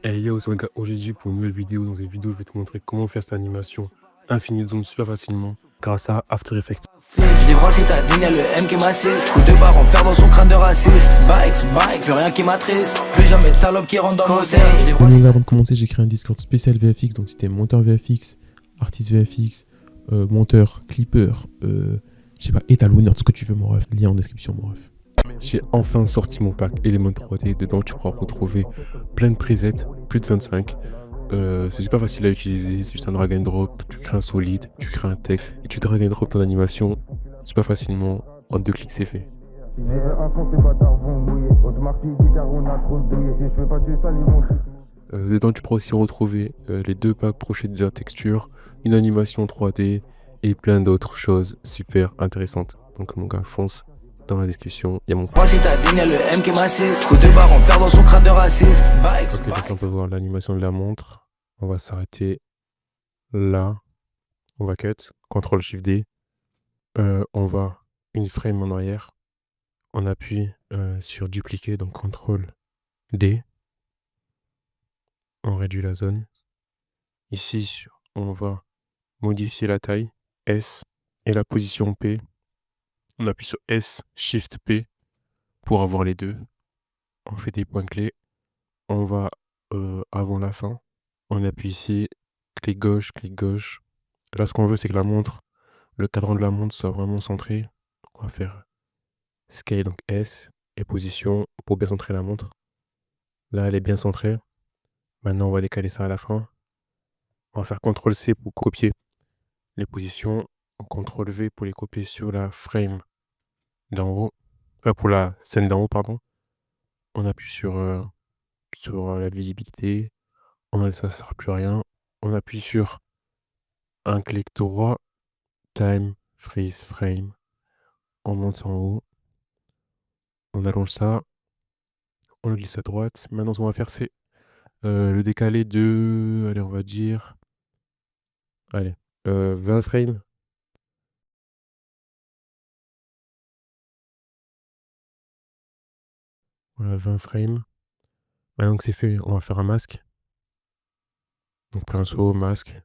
Hey yo, c'est Waka aujourd'hui pour une nouvelle vidéo. Dans cette vidéo, je vais te montrer comment faire cette animation infinie de zone super facilement grâce à After Effects. Je dévore si t'as Daniel le M qui m'assiste. Coup de barre en fer dans son crâne de raciste. Bike, plus rien qui m'attriste. Plus jamais de salope qui rentre dans nos ailes. Donc là, avant de commencer, j'ai créé un Discord spécial VFX. Donc si t'es monteur VFX, artiste VFX, monteur, clipper, je sais pas, étalonneur, tout ce que tu veux, mon ref. Lien en description, mon ref. J'ai enfin sorti mon pack Element 3D. Dedans, tu pourras retrouver plein de presets, plus de 25. C'est super facile à utiliser, c'est juste un drag and drop. Tu crées un solide, tu crées un texte et tu drag and drop ton animation super facilement. En 2 clics, c'est fait. Dedans, tu pourras aussi retrouver les 2 packs Procedure Texture, une animation 3D et plein d'autres choses super intéressantes. Donc, mon gars, fonce dans la description, il y a mon pack. Moi si t'as Daniel le M qui m'assiste. Coup de barre en fer dans son crâne de raciste. Ok, donc on peut voir l'animation de la montre. On va s'arrêter là. On va cut. CTRL SHIFT D. On va une frame en arrière. On appuie sur dupliquer, donc CTRL D. On réduit la zone. Ici, on va modifier la taille, S, et la position P. On appuie sur S, Shift P pour avoir les deux. On fait des points clés. On va avant la fin. On appuie ici, clic gauche, clic gauche. Là, ce qu'on veut, c'est que la montre, le cadran de la montre soit vraiment centré. Donc, on va faire Scale, donc S, et position pour bien centrer la montre. Là, elle est bien centrée. Maintenant, on va décaler ça à la fin. On va faire CTRL C pour copier les positions. CTRL V pour les copier sur la frame d'en haut. Pour la scène d'en haut, pardon. On appuie sur la visibilité. On a ça sert plus à rien. On appuie sur un clic droit. Time, freeze, frame. On monte ça en haut. On allonge ça. On le glisse à droite. Maintenant, ce qu'on va faire, c'est le décaler de... Allez, on va dire... Allez, 20 frames. Voilà, 20 frames. Maintenant que c'est fait, on va faire un masque. Donc pinceau, masque.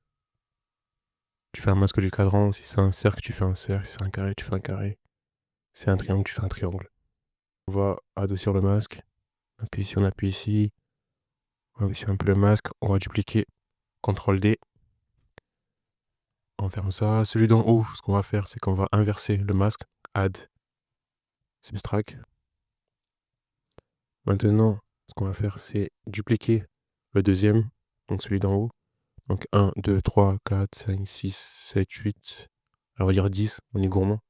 Tu fais un masque du cadran. Si c'est un cercle, tu fais un cercle. Si c'est un carré, tu fais un carré. Si c'est un triangle, tu fais un triangle. On va adoucir le masque. Donc ici, on appuie ici. On va baisser un peu le masque. On va dupliquer. CTRL D. On ferme ça. Celui d'en haut, ce qu'on va faire, c'est qu'on va inverser le masque. Add. Subtract. Maintenant, ce qu'on va faire, c'est dupliquer le deuxième. Donc celui d'en haut. Donc 1, 2, 3, 4, 5, 6, 7, 8. Alors on va dire 10, on est gourmand.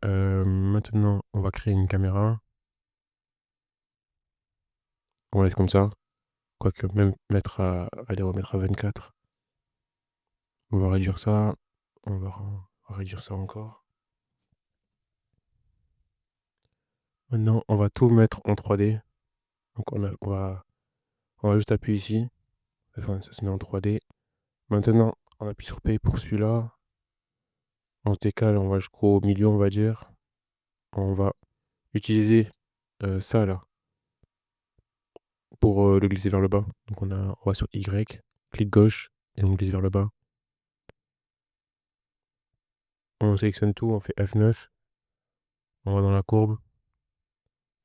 Maintenant, on va créer une caméra. On va laisser comme ça. Quoique même mettre à... Allez, on va mettre à 24. On va réduire ça. On va réduire ça encore. Maintenant, on va tout mettre en 3D. Donc on va juste appuyer ici. Enfin, ça se met en 3D. Maintenant, on appuie sur P pour celui-là. On se décale, on va jusqu'au milieu, on va dire. On va utiliser ça là pour le glisser vers le bas. Donc on va sur Y, clic gauche et on glisse vers le bas. On sélectionne tout, on fait F9. On va dans la courbe.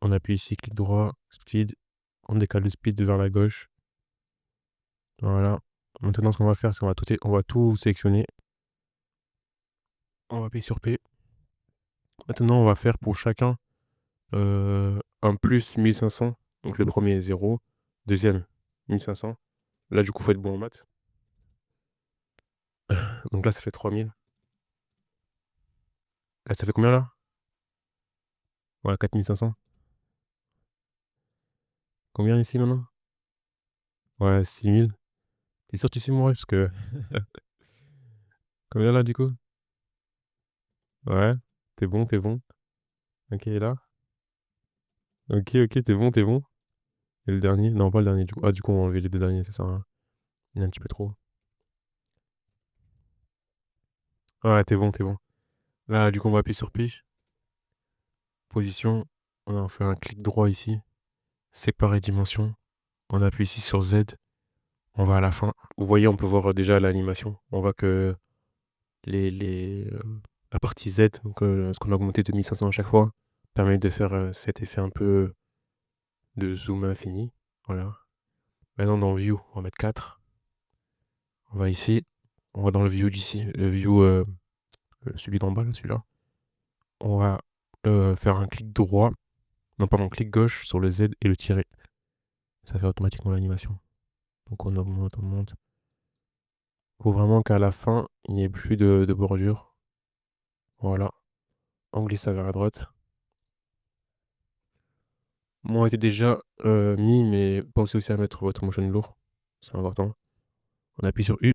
On appuie ici, clic droit, speed. On décale le speed vers la gauche. Voilà. Maintenant, ce qu'on va faire, c'est qu'on va tout sélectionner. On va appuyer sur P. Maintenant, on va faire pour chacun un plus 1500. Donc le premier est 0. Deuxième, 1500. Là, du coup, faut être bon en maths. Donc là, ça fait 3000. Là, ça fait combien là? Ouais, 4500. Combien ici maintenant? Ouais, 6000. T'es sûr que tu suis mon rêve? Parce que... Combien là du coup? Ouais, t'es bon, t'es bon. Ok, là. Ok, ok, t'es bon, t'es bon. Et le dernier? Non, pas le dernier. Du coup, du coup, on va enlever les 2 derniers, c'est ça. Hein. Il y en a un petit peu trop. Ouais, t'es bon, t'es bon. Là, du coup, on va appuyer sur P. Position. On va faire un clic droit ici. Séparer dimension. On appuie ici sur Z. On va à la fin. Vous voyez, on peut voir déjà l'animation. On voit que la partie Z, donc ce qu'on a augmenté de 1500 à chaque fois, permet de faire cet effet un peu de zoom infini. Voilà. Maintenant dans View, on va mettre 4. On va ici. On va dans le View d'ici. Le View, celui d'en bas, là, celui-là. On va faire un clic droit. Non, pardon, clic gauche sur le Z et le tirer. Ça fait automatiquement l'animation. Donc on augmente, on monte. Faut vraiment qu'à la fin, il n'y ait plus de bordure. Voilà. On glisse ça vers la droite. Moi, était déjà mis, mais pensez aussi à mettre votre motion lourd. C'est important. On appuie sur U.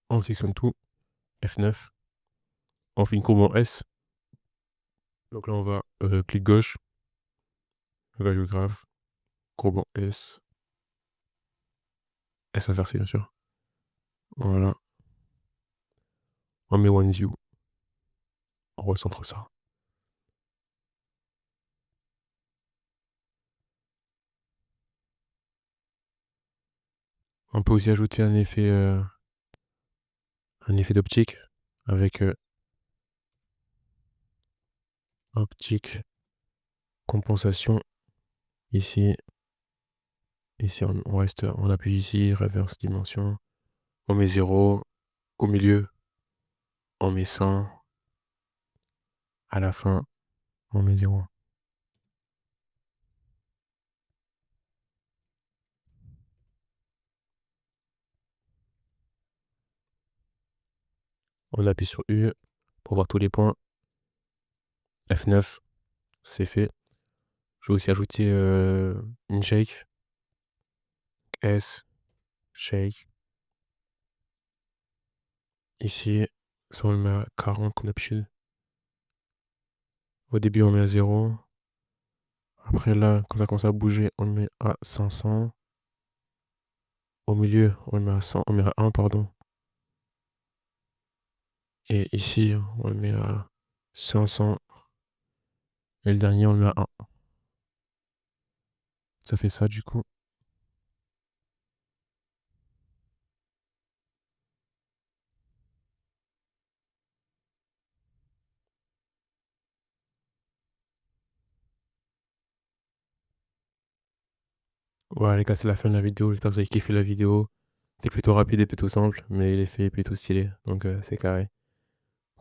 On sélectionne tout. F9. On fait une courbe en S. Donc là, on va clic gauche. Value graph. Courbe en S. S inversé, bien sûr. Voilà. On met One View. On recentre ça. On peut aussi ajouter un effet d'optique avec optique compensation ici. Ici on reste, on appuie ici, reverse dimension. On met 0 au milieu. On met 100. À la fin, on met 0. On appuie sur U pour voir tous les points. F9, c'est fait. Je vais aussi ajouter une shake. S, shake. Ici, ça on le met à 40 comme d'habitude. Au début, on met à 0. Après là, quand ça commence à bouger, on le met à 500. Au milieu, on le met à 100, on met à 1, pardon. Et ici, on le met à 500. Et le dernier, on le met à 1. Ça fait ça du coup. Voilà les gars, c'est la fin de la vidéo. J'espère que vous avez kiffé la vidéo. C'est plutôt rapide et plutôt simple, mais l'effet est plutôt stylé. Donc c'est carré.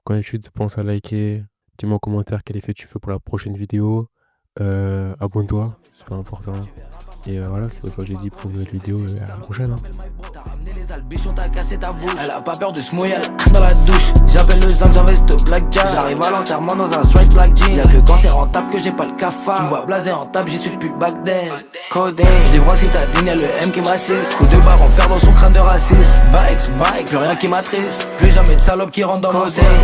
Comme d'habitude, pense à liker. Dis-moi en commentaire quel effet tu veux pour la prochaine vidéo. Abonne-toi, c'est pas important. Et voilà, c'est ce que j'ai dit pour une nouvelle vidéo. Et à la prochaine. Hein. T'as cassé ta bouche. Elle a pas peur de se mouiller dans la douche. J'appelle le zinc, j'investe blackjack. J'arrive à l'enterrement dans un straight black jean. Y'a que quand c'est rentable que j'ai pas le cafard. Tu me vois blasé en table, j'y suis depuis back then. Codé, j'livre si t'as dîné le M qui m'assiste. Coup de barre en fer dans son crâne de raciste. Bikes, plus rien qui m'attriste. Plus jamais de salope qui rentre dans mon